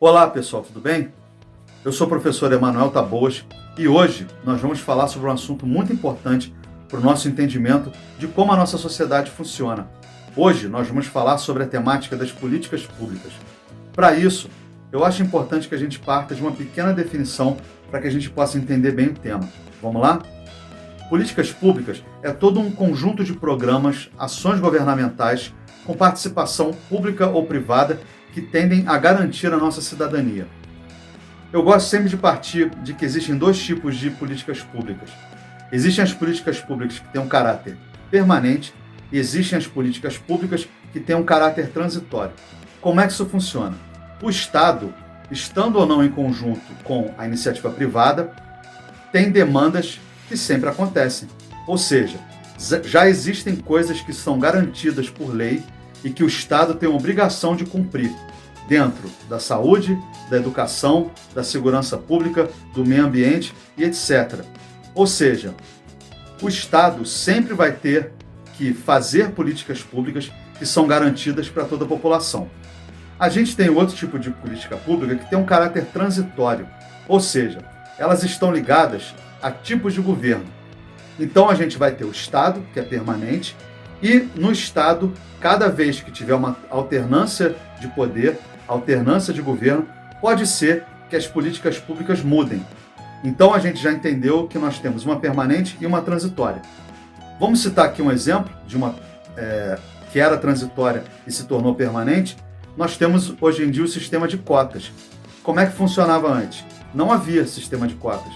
Olá pessoal, tudo bem? Eu sou o professor Emanuel Taboas e hoje nós vamos falar sobre um assunto muito importante para o nosso entendimento de como a nossa sociedade funciona. Hoje nós vamos falar sobre a temática das políticas públicas. Para isso, eu acho importante que a gente parta de uma pequena definição para que a gente possa entender bem o tema. Vamos lá? Políticas públicas é todo um conjunto de programas, ações governamentais com participação pública ou privada que tendem a garantir a nossa cidadania. Eu gosto sempre de partir de que existem dois tipos de políticas públicas. Existem as políticas públicas que têm um caráter permanente e existem as políticas públicas que têm um caráter transitório. Como é que isso funciona? O Estado, estando ou não em conjunto com a iniciativa privada, tem demandas que sempre acontecem. Ou seja, já existem coisas que são garantidas por lei e que o Estado tem a obrigação de cumprir dentro da saúde, da educação, da segurança pública, do meio ambiente e etc. Ou seja, o Estado sempre vai ter que fazer políticas públicas que são garantidas para toda a população. A gente tem outro tipo de política pública que tem um caráter transitório, ou seja, elas estão ligadas a tipos de governo. Então a gente vai ter o Estado, que é permanente, e no Estado, cada vez que tiver uma alternância de poder, alternância de governo, pode ser que as políticas públicas mudem. Então a gente já entendeu que nós temos uma permanente e uma transitória. Vamos citar aqui um exemplo de uma que era transitória e se tornou permanente. Nós temos hoje em dia o sistema de cotas. Como é que funcionava antes? Não havia sistema de cotas,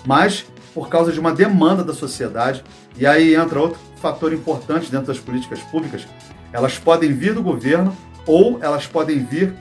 mas por causa de uma demanda da sociedade, e aí entra outro fator importante dentro das políticas públicas, elas podem vir do governo ou elas podem vir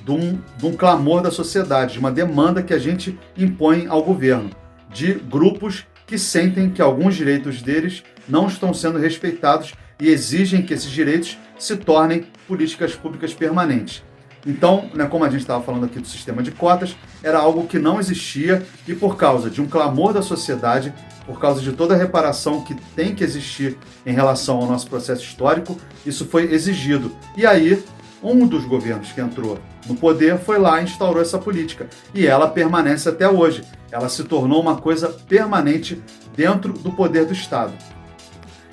de um clamor da sociedade, de uma demanda que a gente impõe ao governo, de grupos que sentem que alguns direitos deles não estão sendo respeitados e exigem que esses direitos se tornem políticas públicas permanentes. Então, como a gente estava falando aqui do sistema de cotas, era algo que não existia e por causa de um clamor da sociedade, por causa de toda a reparação que tem que existir em relação ao nosso processo histórico, isso foi exigido. E aí, um dos governos que entrou no poder foi lá e instaurou essa política. E ela permanece até hoje. Ela se tornou uma coisa permanente dentro do poder do Estado.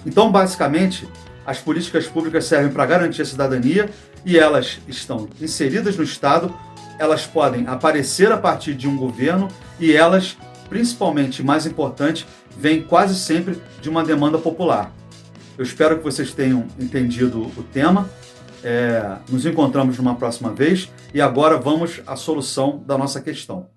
Então, basicamente, as políticas públicas servem para garantir a cidadania e elas estão inseridas no Estado, elas podem aparecer a partir de um governo e elas, principalmente, mais importante, vêm quase sempre de uma demanda popular. Eu espero que vocês tenham entendido o tema. Nos encontramos numa próxima vez e agora vamos à solução da nossa questão.